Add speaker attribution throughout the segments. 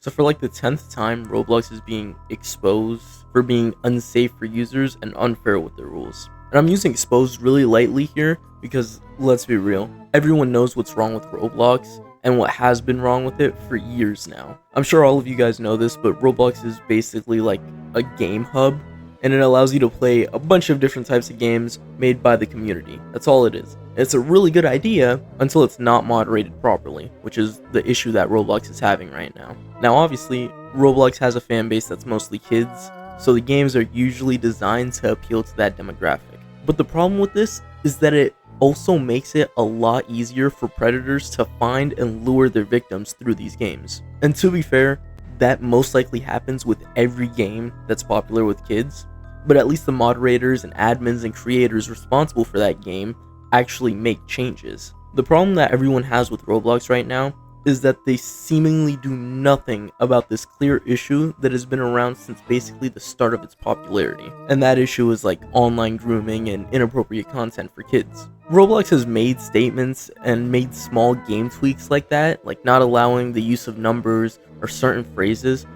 Speaker 1: So for like the 10th time, Roblox is being exposed for being unsafe for users and unfair with their rules. And I'm using exposed really lightly here because, let's be real, everyone knows what's wrong with Roblox and what has been wrong with it for years now. I'm sure all of you guys know this, but Roblox is basically like a game hub, and it allows you to play a bunch of different types of games made by the community. That's all it is. It's a really good idea until it's not moderated properly, which is the issue that Roblox is having right now. Now obviously, Roblox has a fan base that's mostly kids, so the games are usually designed to appeal to that demographic. But the problem with this is that it also makes it a lot easier for predators to find and lure their victims through these games. And to be fair, that most likely happens with every game that's popular with kids, but at least the moderators and admins and creators responsible for that game actually make changes. The problem that everyone has with Roblox right now is that they seemingly do nothing about this clear issue that has been around since basically the start of its popularity. And that issue is like online grooming and inappropriate content for kids. Roblox has made statements and made small game tweaks like that, like not allowing the use of numbers or certain phrases,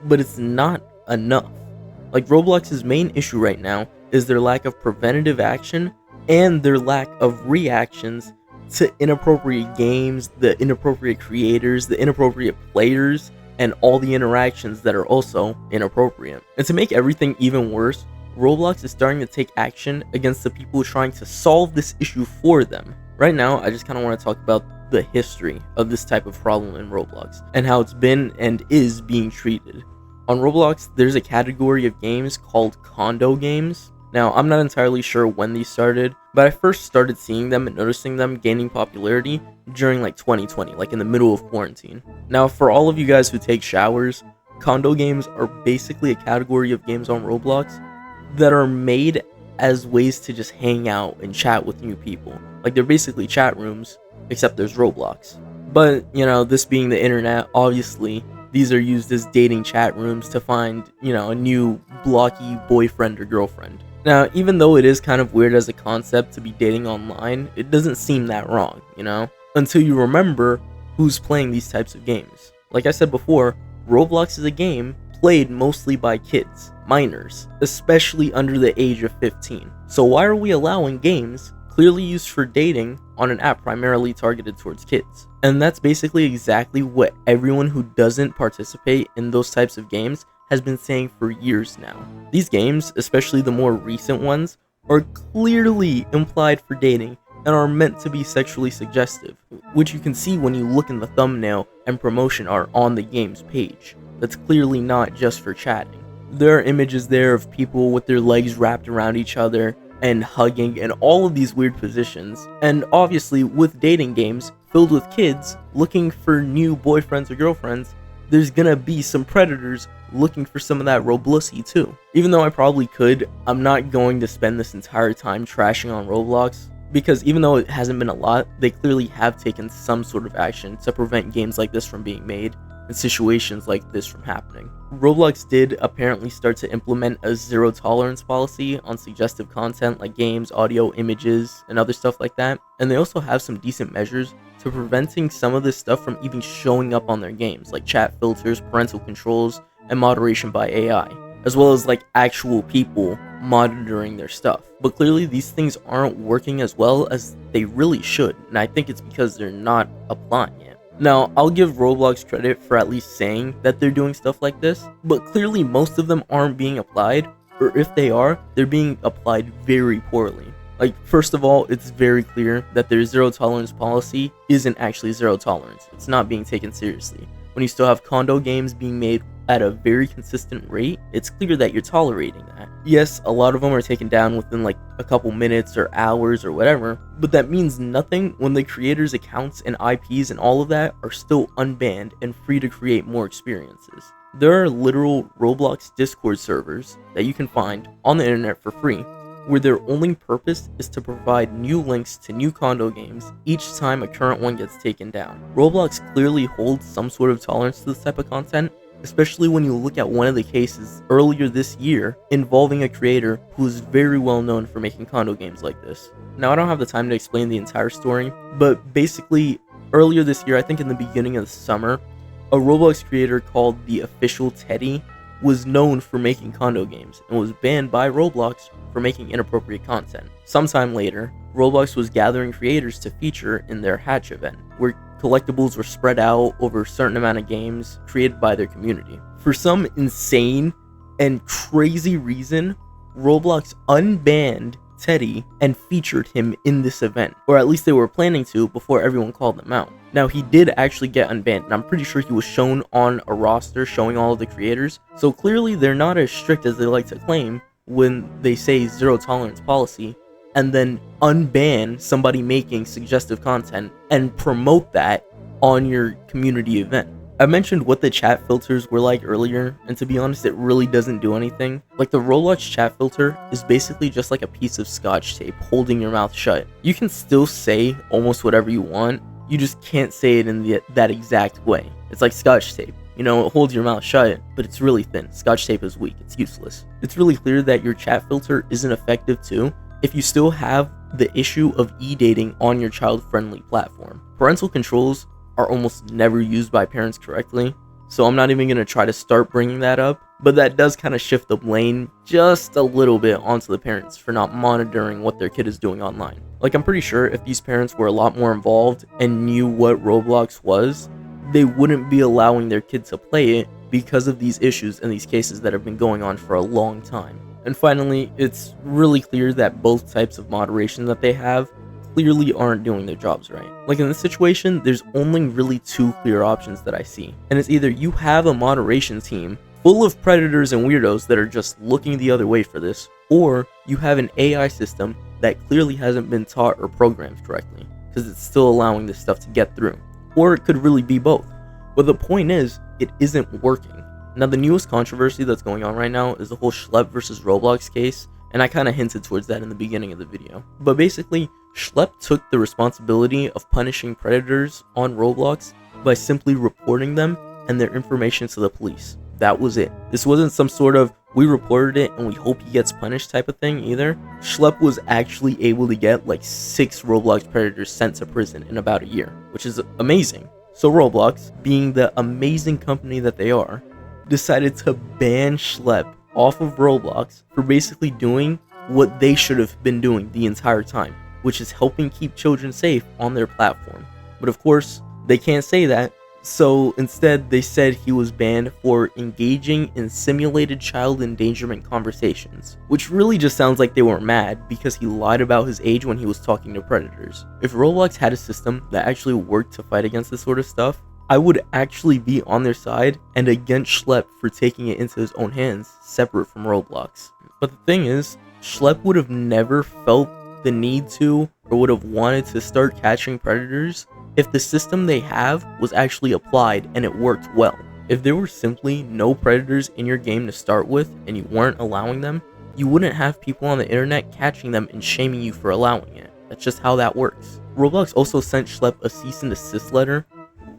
Speaker 1: but it's not enough. Like Roblox's main issue right now is their lack of preventative action and their lack of reactions to inappropriate games, the inappropriate creators, the inappropriate players, and all the interactions that are also inappropriate. And to make everything even worse, Roblox is starting to take action against the people trying to solve this issue for them. Right now, I just kind of want to talk about the history of this type of problem in Roblox and how it's been and is being treated. On Roblox, there's a category of games called condo games. Now, I'm not entirely sure when these started, but I first started seeing them and noticing them gaining popularity during like 2020, like in the middle of quarantine. Now, for all of you guys who take showers, condo games are basically a category of games on Roblox that are made as ways to just hang out and chat with new people. Like they're basically chat rooms, except there's Roblox. But, you know, this being the internet, obviously, these are used as dating chat rooms to find, you know, a new blocky boyfriend or girlfriend. Now, even though it is kind of weird as a concept to be dating online, it doesn't seem that wrong, you know? Until you remember who's playing these types of games. Like I said before, Roblox is a game played mostly by kids, minors, especially under the age of 15. So why are we allowing games clearly used for dating on an app primarily targeted towards kids? And that's basically exactly what everyone who doesn't participate in those types of games has been saying for years now. These games, especially the more recent ones, are clearly implied for dating and are meant to be sexually suggestive, which you can see when you look in the thumbnail and promotion art on the game's page. That's clearly not just for chatting. There are images there of people with their legs wrapped around each other and hugging and all of these weird positions, and obviously with dating games filled with kids looking for new boyfriends or girlfriends, there's gonna be some predators looking for some of that Robloxy too. Even though I probably could, I'm not going to spend this entire time trashing on Roblox, because even though it hasn't been a lot, they clearly have taken some sort of action to prevent games like this from being made and situations like this from happening. Roblox did apparently start to implement a zero tolerance policy on suggestive content like games, audio, images, and other stuff like that, and they also have some decent measures to preventing some of this stuff from even showing up on their games, like chat filters, parental controls, and moderation by AI, as well as like actual people monitoring their stuff. But clearly these things aren't working as well as they really should, and I think it's because they're not applying it. Now, I'll give Roblox credit for at least saying that they're doing stuff like this, but clearly most of them aren't being applied, or if they are, they're being applied very poorly. Like, first of all, it's very clear that their zero tolerance policy isn't actually zero tolerance. It's not being taken seriously. When you still have condo games being made at a very consistent rate, it's clear that you're tolerating that. Yes, a lot of them are taken down within like a couple minutes or hours or whatever, but that means nothing when the creators' accounts and IPs and all of that are still unbanned and free to create more experiences. There are literal Roblox Discord servers that you can find on the internet for free, where their only purpose is to provide new links to new condo games each time a current one gets taken down. Roblox clearly holds some sort of tolerance to this type of content, especially when you look at one of the cases earlier this year involving a creator who is very well known for making condo games like this. Now, I don't have the time to explain the entire story, but basically earlier this year, I think in the beginning of the summer, A Roblox creator called TheOfficial Teddy was known for making condo games and was banned by Roblox for making inappropriate content. Sometime later, Roblox was gathering creators to feature in their Hatch event, where collectibles were spread out over a certain amount of games created by their community. For some insane and crazy reason, Roblox unbanned Teddy and featured him in this event, or at least they were planning to before everyone called them out. Now, he did actually get unbanned, and I'm pretty sure he was shown on a roster showing all of the creators, so clearly they're not as strict as they like to claim when they say zero tolerance policy and then unban somebody making suggestive content and promote that on your community event. I mentioned what the chat filters were like earlier, and to be honest, it really doesn't do anything. Like, the Roblox chat filter is basically just like a piece of scotch tape holding your mouth shut. You can still say almost whatever you want, you just can't say it in that exact way. It's like scotch tape. You know, it holds your mouth shut, but it's really thin. Scotch tape is weak, it's useless. It's really clear that your chat filter isn't effective too if you still have the issue of e-dating on your child-friendly platform. Parental controls are almost never used by parents correctly, so I'm not even going to try to start bringing that up, but that does kind of shift the blame just a little bit onto the parents for not monitoring what their kid is doing online. Like, I'm pretty sure if these parents were a lot more involved and knew what Roblox was, they wouldn't be allowing their kid to play it because of these issues and these cases that have been going on for a long time. And finally, it's really clear that both types of moderation that they have clearly aren't doing their jobs right. Like, in this situation, there's only really two clear options that I see, and it's either you have a moderation team full of predators and weirdos that are just looking the other way for this, or you have an AI system that clearly hasn't been taught or programmed correctly, because it's still allowing this stuff to get through. Or it could really be both. But the point is, it isn't working. Now, the newest controversy that's going on right now is the whole Schlepp versus Roblox case, and I kind of hinted towards that in the beginning of the video. But basically, Schlepp took the responsibility of punishing predators on Roblox by simply reporting them and their information to the police. That was it. This wasn't some sort of, we reported it and we hope he gets punished type of thing either. Schlepp was actually able to get like 6 Roblox predators sent to prison in about a year, which is amazing. So Roblox, being the amazing company that they are, decided to ban Schlepp off of Roblox for basically doing what they should have been doing the entire time, which is helping keep children safe on their platform. But of course, they can't say that, so instead they said he was banned for engaging in simulated child endangerment conversations, which really just sounds like they were mad because he lied about his age when he was talking to predators. If Roblox had a system that actually worked to fight against this sort of stuff, I would actually be on their side and against Schlepp for taking it into his own hands, separate from Roblox. But the thing is, Schlepp would have never felt the need to or would have wanted to start catching predators if the system they have was actually applied and it worked well. If there were simply no predators in your game to start with and you weren't allowing them, you wouldn't have people on the internet catching them and shaming you for allowing it. That's just how that works. Roblox also sent Schlepp a cease and desist letter,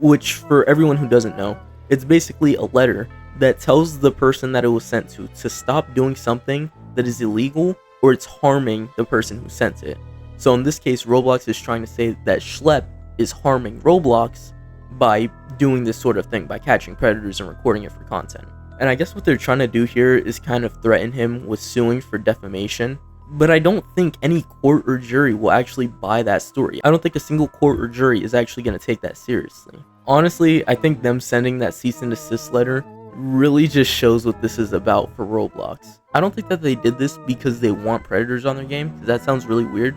Speaker 1: which, for everyone who doesn't know, it's basically a letter that tells the person that it was sent to stop doing something that is illegal or it's harming the person who sent it. So in this case, Roblox is trying to say that Schlepp is harming Roblox by doing this sort of thing, by catching predators and recording it for content. And I guess what they're trying to do here is kind of threaten him with suing for defamation, but I don't think any court or jury will actually buy that story. I don't think a single court or jury is actually going to take that seriously. Honestly, I think them sending that cease and desist letter really just shows what this is about for Roblox. I don't think that they did this because they want predators on their game, because that sounds really weird.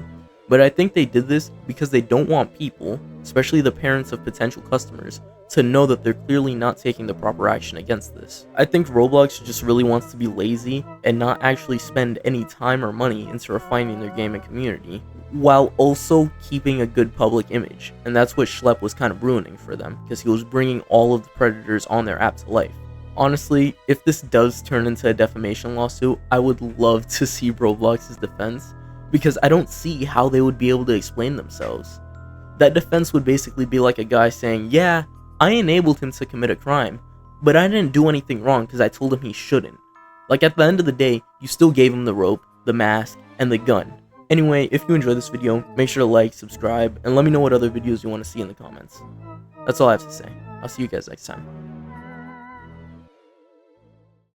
Speaker 1: But I think they did this because they don't want people, especially the parents of potential customers, to know that they're clearly not taking the proper action against this. I think Roblox just really wants to be lazy and not actually spend any time or money into refining their game and community, while also keeping a good public image. And that's what Schlepp was kind of ruining for them, because he was bringing all of the predators on their app to life. Honestly, if this does turn into a defamation lawsuit, I would love to see Roblox's defense, because I don't see how they would be able to explain themselves. That defense would basically be like a guy saying, yeah, I enabled him to commit a crime, but I didn't do anything wrong because I told him he shouldn't. Like, at the end of the day, you still gave him the rope, the mask, and the gun. Anyway, if you enjoyed this video, make sure to like, subscribe, and let me know what other videos you want to see in the comments. That's all I have to say. I'll see you guys next time.